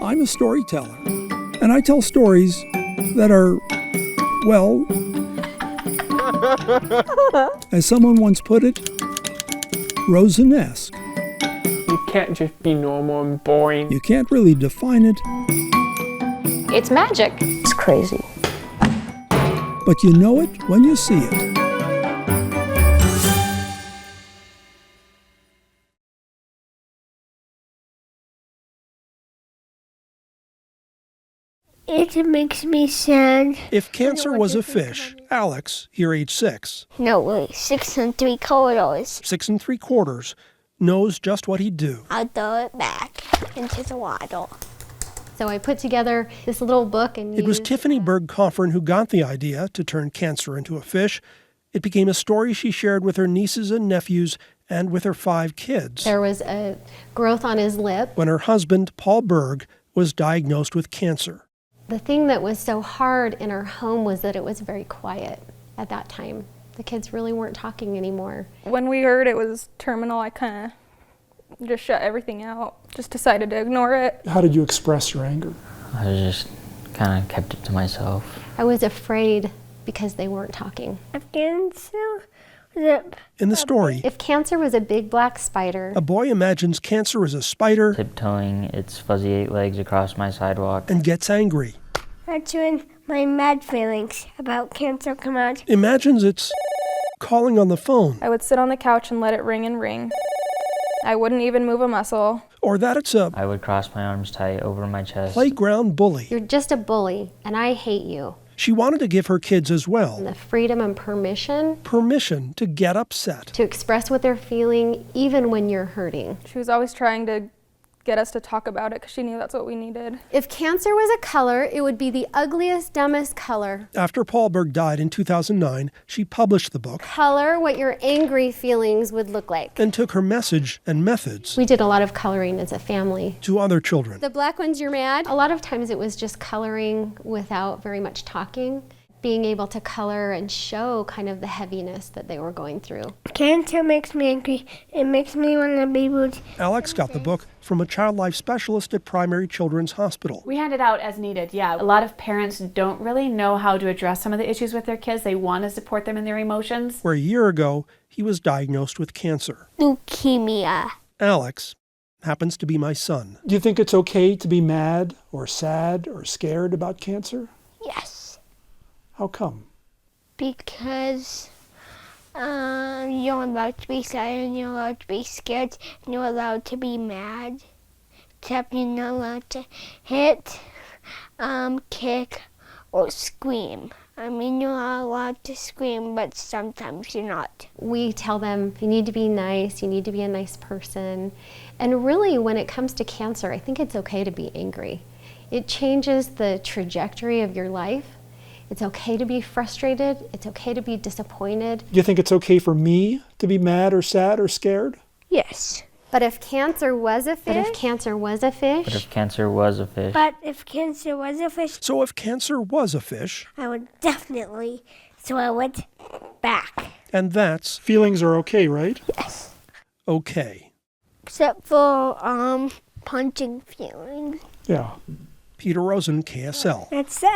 I'm a storyteller, and I tell stories that are, well, as someone once put it, rosenesque. You can't just be normal and boring. You can't really define it. It's magic. It's crazy. But you know it when you see it. It makes me sad. If cancer was a fish, Alex, here age 6. No, wait, 6 3/4. 6 3/4, knows just what he'd do. I'll throw it back into the water. So I put together this little book and It was Tiffany Berg-Coffern who got the idea to turn cancer into a fish. It became a story she shared with her nieces and nephews and with her 5 kids. There was a growth on his lip. When her husband, Paul Berg, was diagnosed with cancer. The thing that was so hard in our home was that it was very quiet at that time. The kids really weren't talking anymore. When we heard it was terminal, I kind of just shut everything out, just decided to ignore it. How did you express your anger? I just kind of kept it to myself. I was afraid because they weren't talking. In the story, If cancer was a big black spider, a boy imagines cancer is a spider Tiptoeing its fuzzy 8 legs across my sidewalk. and gets angry. That's when my mad feelings about cancer come out. Imagines it's calling on the phone, I would sit on the couch and let it ring and ring. I wouldn't even move a muscle. or that it's a I would cross my arms tight over my chest. playground bully. you're just a bully and I hate you. She wanted to give her kids as And well the freedom and permission permission to get upset. to express what they're feeling even when you're hurting. She was always trying to get us to talk about it because she knew that's what we needed. If cancer was a color, it would be the ugliest, dumbest color. After Paul Berg died in 2009, she published the book Color what your angry feelings would look like. and took her message and methods We did a lot of coloring as a family. to other children. The black ones, you're mad. A lot of times it was just coloring without very much talking. Being able to color and show kind of the heaviness that they were going through. Cancer makes me angry. It makes me want to be rude. Alex got the book from a child life specialist at Primary Children's Hospital. We hand it out as needed, yeah. A lot of parents don't really know how to address some of the issues with their kids. They want to support them in their emotions. Where a year ago, he was diagnosed with cancer. Leukemia. Alex happens to be my son. Do you think it's okay to be mad or sad or scared about cancer? Yes. How come? Because you're allowed to be sad and you're allowed to be scared and you're allowed to be mad. Except you're not allowed to hit, kick, or scream. I mean, you're not allowed to scream, but sometimes you're not. We tell them you need to be nice, you need to be a nice person. And really, when it comes to cancer, I think it's okay to be angry. It changes the trajectory of your life. It's okay to be frustrated. It's okay to be disappointed. Do you think it's okay for me to be mad or sad or scared? Yes. But if cancer was a fish, But if cancer was a fish, But if cancer was a fish, So if cancer was a fish, I would definitely throw it back. and that's Feelings are okay, right? Yes. okay. Except for punching feelings. Yeah. Peter Rosen, KSL, That's the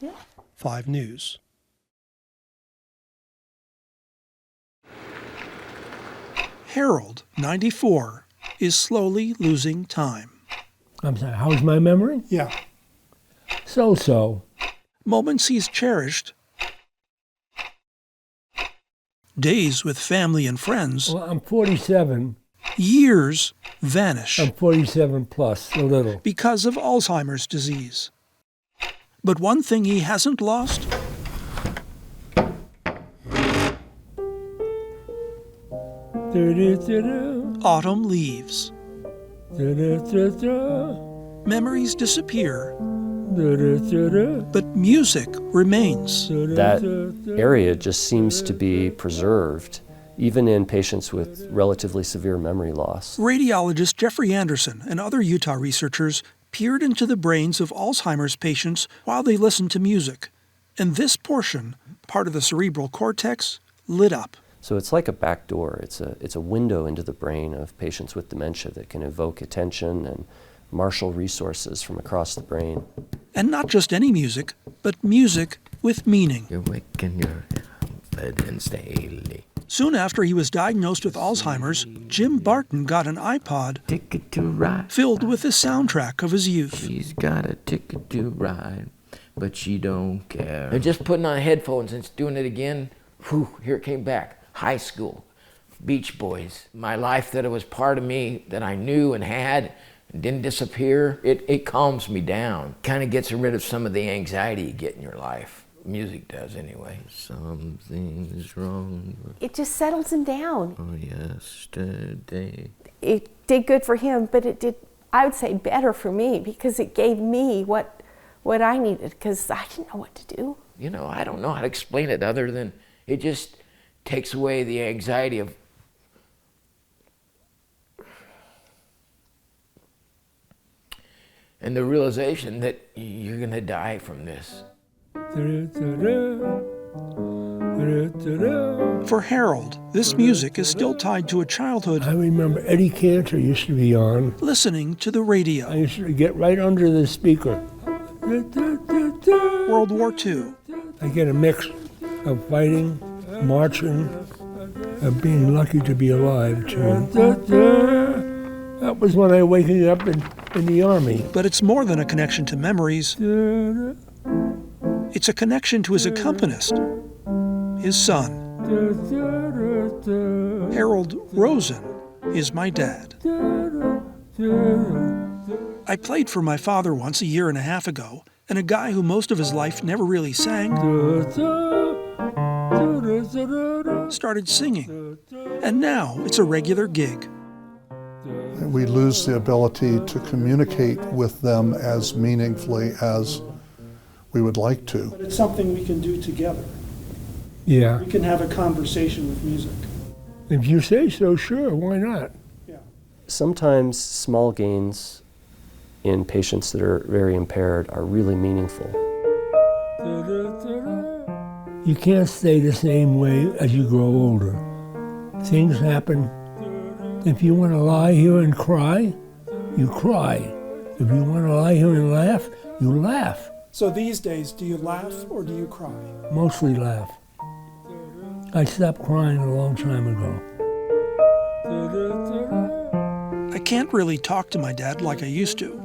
end. 5 News. Harold, 94, is slowly losing time. I'm sorry, how's my memory? Yeah. So-so. Moments he's cherished, days with family and friends, Well, I'm 47. years vanish I'm 47 plus, a little. because of Alzheimer's disease. But one thing he hasn't lost, Do-do-do-do. autumn leaves. Do-do-do-do. Memories disappear, Do-do-do-do. but music remains. That area just seems to be preserved, even in patients with relatively severe memory loss. Radiologist Jeffrey Anderson and other Utah researchers peered into the brains of Alzheimer's patients while they listened to music. And this portion, part of the cerebral cortex, lit up. So it's like a back door. It's a window into the brain of patients with dementia that can evoke attention and marshal resources from across the brain. And not just any music, but music with meaning. You're waking your confidence daily. Soon after he was diagnosed with Alzheimer's, Jim Barton got an iPod Ticket to ride. filled with the soundtrack of his youth. She's got a ticket to ride, but she don't care. And just putting on headphones and doing it again, whew, here it came back. High school, Beach Boys. My life that it was part of me that I knew and had and didn't disappear, it calms me down. Kind of gets rid of some of the anxiety you get in your life. Music does anyway. Something's wrong. It just settles him down. Oh, yesterday. It did good for him, but it did, I would say, better for me because it gave me what I needed because I didn't know what to do. You know, I don't know how to explain it other than it just takes away the anxiety of and the realization that you're gonna die from this. For Harold, this music is still tied to a childhood. I remember Eddie Cantor used to be on. Listening to the radio. I used to get right under the speaker. World War II. I get a mix of fighting, marching, of being lucky to be alive too. That was when I was waking up in the army. But it's more than a connection to memories. It's a connection to his accompanist, his son. Harold Rosen is my dad. I played for my father once a year and a half ago, and a guy who most of his life never really sang started singing. And now it's a regular gig. We lose the ability to communicate with them as meaningfully as we would like to. But it's something we can do together. Yeah. We can have a conversation with music. If you say so, sure, why not? Yeah. Sometimes small gains in patients that are very impaired are really meaningful. You can't stay the same way as you grow older. Things happen. If you want to lie here and cry, you cry. If you want to lie here and laugh, you laugh. So these days, do you laugh or do you cry? Mostly laugh. I stopped crying a long time ago. I can't really talk to my dad like I used to,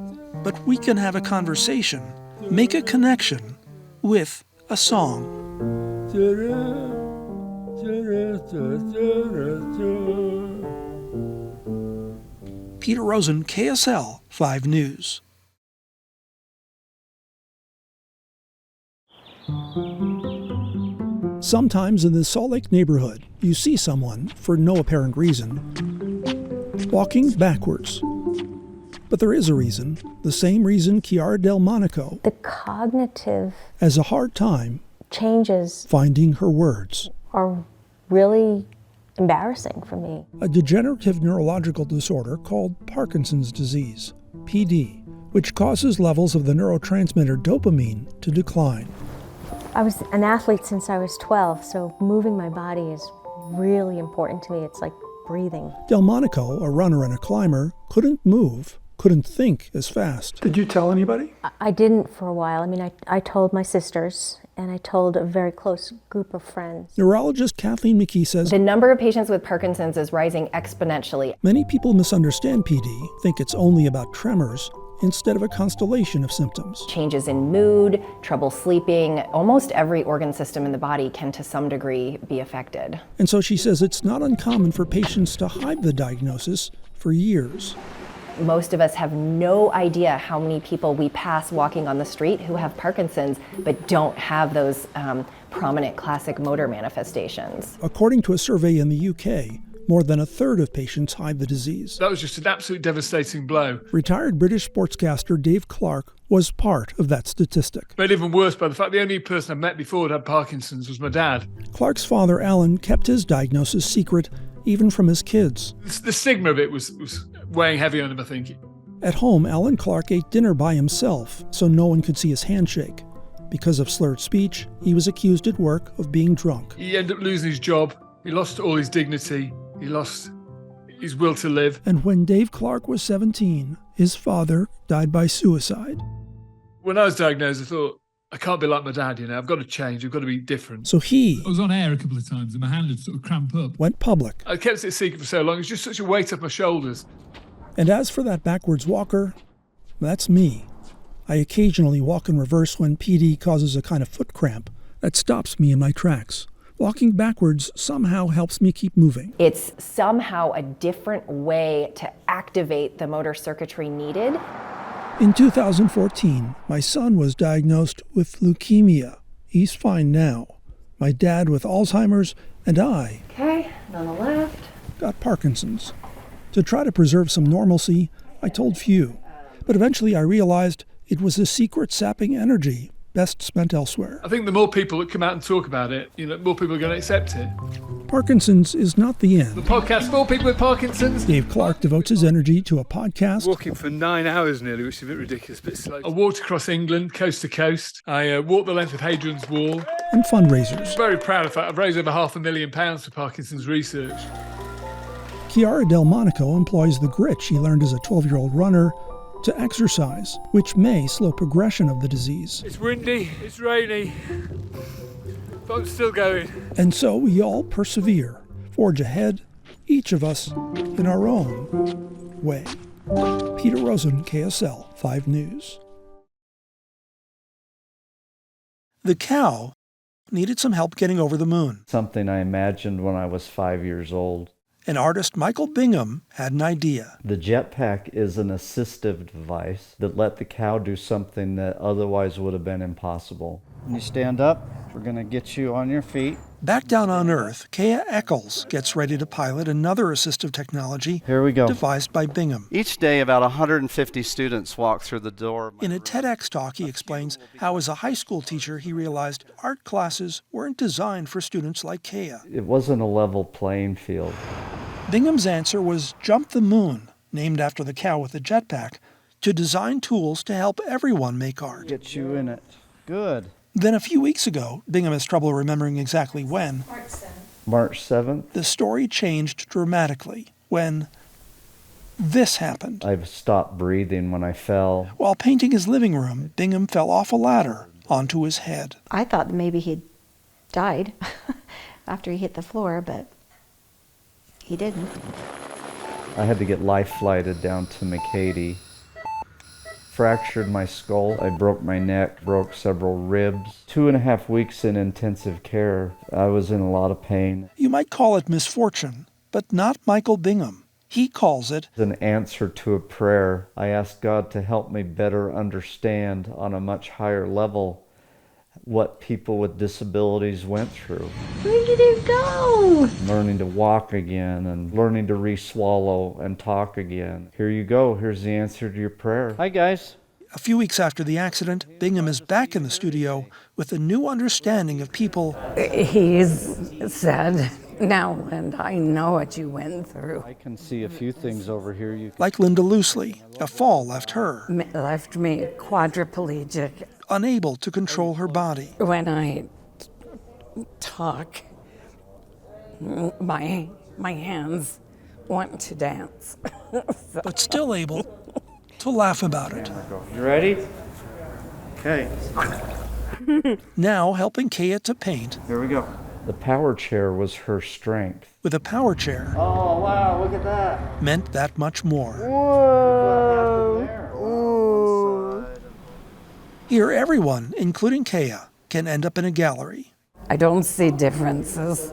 but we can have a conversation, make a connection with a song. Peter Rosen, KSL 5 News. Sometimes in the Salt Lake neighborhood, you see someone, for no apparent reason, walking backwards. But there is a reason, the same reason Chiara Delmonico The cognitive has a hard time changes finding her words. are really embarrassing for me. A degenerative neurological disorder called Parkinson's disease, PD, which causes levels of the neurotransmitter dopamine to decline. I was an athlete since I was 12, so moving my body is really important to me. It's like breathing. Delmonico, a runner and a climber, couldn't move, couldn't think as fast. Did you tell anybody? I didn't for a while. I mean, I told my sisters, and I told a very close group of friends. Neurologist Kathleen McKee says the number of patients with Parkinson's is rising exponentially. Many people misunderstand PD, think it's only about tremors, instead of a constellation of symptoms. Changes in mood, trouble sleeping, almost every organ system in the body can to some degree be affected. And so she says it's not uncommon for patients to hide the diagnosis for years. Most of us have no idea how many people we pass walking on the street who have Parkinson's but don't have those prominent classic motor manifestations. According to a survey in the UK, more than a third of patients hide the disease. That was just an absolute devastating blow. Retired British sportscaster Dave Clark was part of that statistic. Made even worse by the fact the only person I'd met before that had Parkinson's was my dad. Clark's father, Alan, kept his diagnosis secret even from his kids. The stigma of it was weighing heavy on him, I think. At home, Alan Clark ate dinner by himself so no one could see his handshake. Because of slurred speech, he was accused at work of being drunk. He ended up losing his job. He lost all his dignity. He lost his will to live. And when Dave Clark was 17, his father died by suicide. When I was diagnosed, I thought, I can't be like my dad, you know. I've got to change. I've got to be different. So he I was on air a couple of times and my hand would sort of cramp up. went public. I kept it a secret for so long. It was just such a weight off my shoulders. And as for that backwards walker, that's me. I occasionally walk in reverse when PD causes a kind of foot cramp that stops me in my tracks. Walking backwards somehow helps me keep moving. It's somehow a different way to activate the motor circuitry needed. In 2014, my son was diagnosed with leukemia. He's fine now. My dad with Alzheimer's, and I Okay, and on the left. got Parkinson's. To try to preserve some normalcy, I told few. But eventually I realized it was a secret sapping energy best spent elsewhere. I think the more people that come out and talk about it, you know, more people are going to accept it. Parkinson's is not the end. The podcast for people with Parkinson's. Dave Clark devotes his energy to a podcast. Walking for 9 hours nearly, which is a bit ridiculous, but slow. I walked across England, coast to coast. I walked the length of Hadrian's Wall. And fundraisers. I'm very proud of that. I've raised over £500,000 for Parkinson's research. Chiara Delmonico employs the grit she learned as a 12-year-old runner to exercise, which may slow progression of the disease. It's windy, it's rainy, but I'm still going. And so we all persevere, forge ahead, each of us in our own way. Peter Rosen, KSL 5 News. The cow needed some help getting over the moon. Something I imagined when I was 5 years old. And artist Michael Bingham had an idea. The jetpack is an assistive device that let the cow do something that otherwise would have been impossible. When you stand up, we're going to get you on your feet. Back down on Earth, Kea Eccles gets ready to pilot another assistive technology Here we go. devised by Bingham. Each day, about 150 students walk through the door. In a TEDx talk, he explains how as a high school teacher, he realized art classes weren't designed for students like Kea. It wasn't a level playing field. Bingham's answer was Jump the Moon, named after the cow with the jetpack, to design tools to help everyone make art. Get you in it. Good. Then a few weeks ago, Bingham has trouble remembering exactly when, March 7th. the story changed dramatically when this happened. I stopped breathing when I fell. While painting his living room, Bingham fell off a ladder onto his head. I thought maybe he'd died after he hit the floor, but he didn't. I had to get life flighted down to McCady. Fractured my skull, I broke my neck, broke several ribs. 2.5 weeks in intensive care. I was in a lot of pain. You might call it misfortune, but not Michael Bingham. He calls it an answer to a prayer. I asked God to help me better understand on a much higher level what people with disabilities went through. Where did it go? Learning to walk again and learning to re-swallow and talk again. Here you go. Here's the answer to your prayer. Hi, guys. A few weeks after the accident, Bingham is back in the studio with a new understanding of people. He is sad now, and I know what you went through. I can see a few things over here. Like Linda Loosely, a fall left her. Left me quadriplegic. Unable to control her body. When I talk, my hands want to dance. But still able to laugh about it. You ready? Okay. Now helping Kea to paint. Here we go. The power chair was her strength. With a power chair. Oh, wow, look at that. Meant that much more. Whoa. Here, everyone, including Kea, can end up in a gallery. I don't see differences.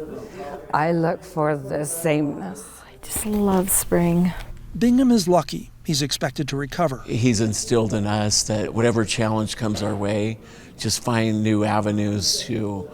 I look for the sameness. I just love spring. Bingham is lucky. He's expected to recover. He's instilled in us that whatever challenge comes our way, just find new avenues to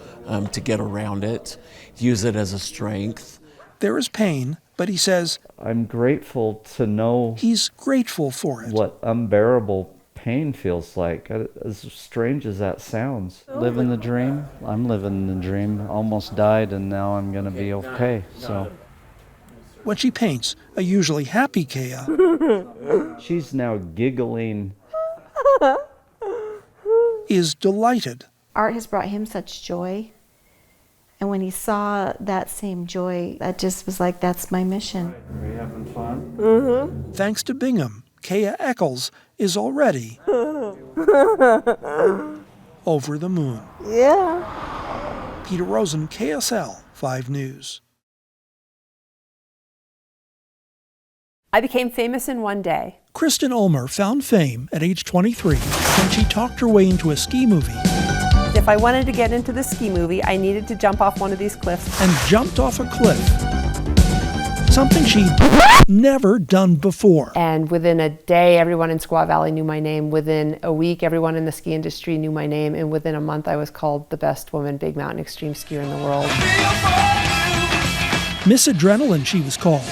get around it, use it as a strength. There is pain, but he says, I'm grateful to know he's grateful for it. What unbearable pain feels like, as strange as that sounds. Living the dream. I'm living the dream. Almost died, and now I'm going to be okay. So. When she paints, a usually happy Kea, she's now giggling, is delighted. Art has brought him such joy, And when he saw that same joy, that just was like, that's my mission. Are you having fun? Mm-hmm. Thanks to Bingham, Kaya Eccles is already over the moon. Yeah. Peter Rosen, KSL 5 News. I became famous in one day. Kristen Ulmer found fame at age 23 when she talked her way into a ski movie. If I wanted to get into the ski movie, I needed to jump off one of these cliffs. And jumped off a cliff. Something she'd never done before. And within a day, everyone in Squaw Valley knew my name. Within a week, everyone in the ski industry knew my name. And within a month, I was called the best woman big mountain extreme skier in the world. Miss Adrenaline, she was called.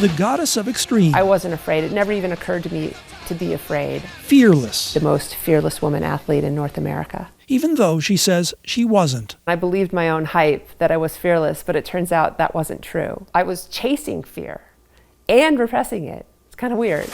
The goddess of extreme. I wasn't afraid. It never even occurred to me to be afraid. Fearless. The most fearless woman athlete in North America. Even though she says she wasn't. I believed my own hype that I was fearless, but it turns out that wasn't true. I was chasing fear and repressing it. It's kind of weird.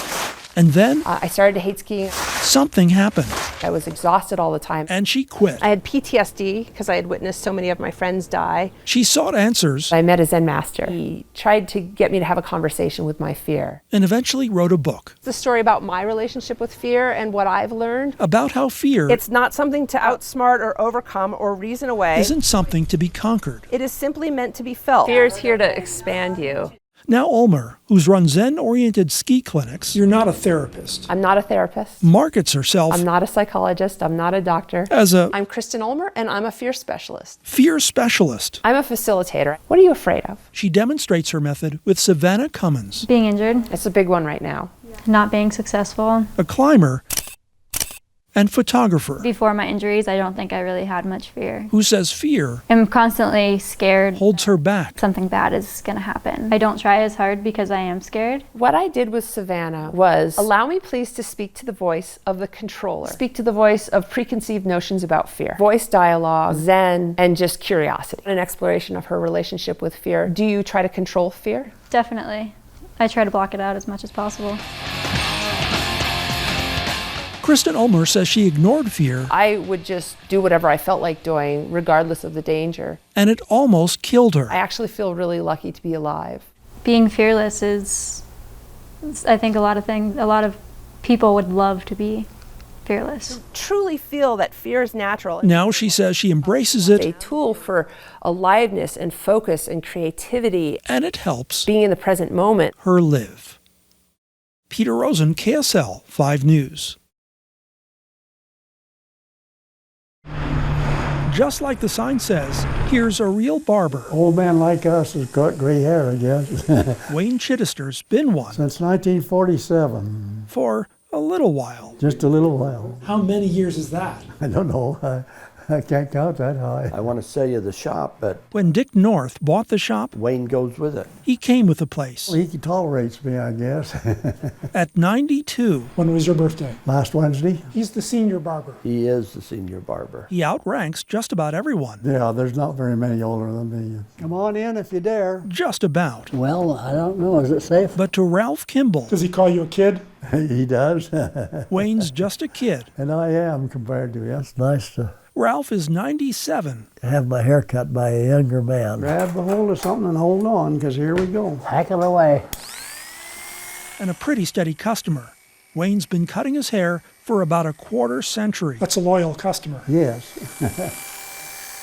And then I started to hate skiing. Something happened. I was exhausted all the time. And she quit. I had PTSD because I had witnessed so many of my friends die. She sought answers. I met a Zen master. He tried to get me to have a conversation with my fear. And eventually wrote a book. It's a story about my relationship with fear and what I've learned. About how fear It's not something to outsmart or overcome or reason away. isn't something to be conquered. It is simply meant to be felt. Fear is here to expand you. Now Ulmer, who's run Zen-oriented ski clinics. You're not a therapist. I'm not a therapist. Markets herself. I'm not a psychologist. I'm not a doctor. I'm Kristen Ulmer, and I'm a fear specialist. Fear specialist. I'm a facilitator. What are you afraid of? She demonstrates her method with Savannah Cummins. Being injured. It's a big one right now. Not being successful. A climber and photographer. Before my injuries, I don't think I really had much fear. Who says fear I'm constantly scared. Holds her back. Something bad is going to happen. I don't try as hard because I am scared. What I did with Savannah was allow me please to speak to the voice of the controller. Speak to the voice of preconceived notions about fear. Voice dialogue, Zen, and just curiosity. An exploration of her relationship with fear. Do you try to control fear? Definitely. I try to block it out as much as possible. Kristen Ulmer says she ignored fear. I would just do whatever I felt like doing, regardless of the danger. And it almost killed her. I actually feel really lucky to be alive. Being fearless is, I think a lot of people would love to be fearless. Truly feel that fear is natural. Now she says she embraces it. A tool for aliveness and focus and creativity. And it helps being in the present moment. Her live. Peter Rosen, KSL 5 News. Just like the sign says, here's a real barber. Old man like us has got gray hair, I guess. Wayne Chittister's been one. Since 1947. For a little while. Just a little while. How many years is that? I don't know. I can't count that high. I want to sell you the shop, but when Dick North bought the shop, Wayne goes with it. He came with the place. Well, he tolerates me, I guess. At 92. When was your birthday? Last Wednesday. He's the senior barber. He is the senior barber. He outranks just about everyone. Yeah, there's not very many older than me. Come on in if you dare. Just about. Well, I don't know. Is it safe? But to Ralph Kimball. Does he call you a kid? He does. Wayne's just a kid. And I am compared to him. It's nice to Ralph is 97. have my hair cut by a younger man. Grab the hold of something and hold on, because here we go. Hack it away. And a pretty steady customer. Wayne's been cutting his hair for about a quarter century. That's a loyal customer. Yes.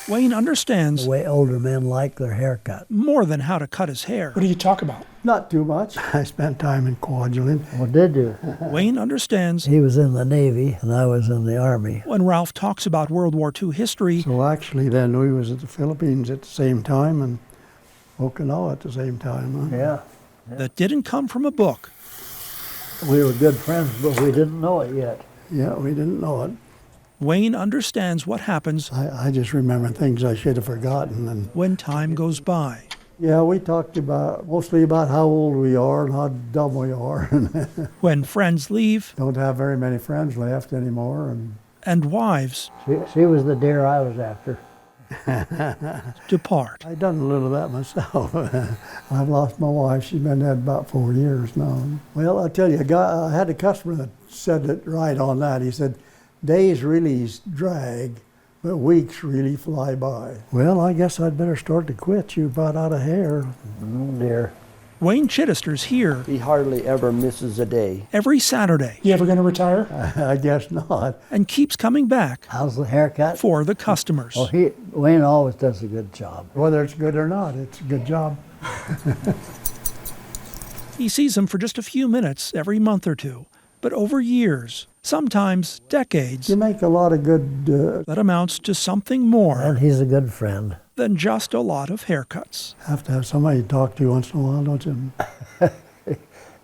Wayne understands the way older men like their hair cut. More than how to cut his hair. What do you talk about? Not too much. I spent time in Kwajalein. Oh, did you? Wayne understands. He was in the Navy and I was in the Army. When Ralph talks about World War II history. So actually then we was at the Philippines at the same time and Okinawa at the same time. Huh? Yeah. That didn't come from a book. We were good friends, but we didn't know it yet. Yeah, we didn't know it. Wayne understands what happens. I just remember things I should have forgotten. And when time goes by. Yeah, we talked mostly about how old we are and how dumb we are. When friends leave. Don't have very many friends left anymore. And wives. She was the deer I was after. Depart. I've done a little of that myself. I've lost my wife. She's been dead about 4 years now. Well, I tell you, I had a customer that said it right on that. He said, days really drag, but weeks really fly by. Well, I guess I'd better start to quit. You brought out a hair. Oh dear. Wayne Chittister's here He hardly ever misses a day. every Saturday. You ever going to retire? I guess not. And keeps coming back How's the haircut? for the customers. Oh, Wayne always does a good job. Whether it's good or not, it's a good job. He sees them for just a few minutes every month or two, but over years, sometimes decades, You make a lot of good... that amounts to something more and he's a good friend. than just a lot of haircuts. Have to have somebody to talk to once in a while, don't you?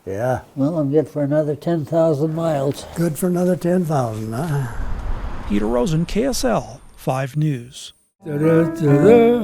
Yeah. Well, I'm good for another 10,000 miles. Good for another 10,000, huh? Peter Rosen, KSL 5 News. Ta-da, ta-da-da.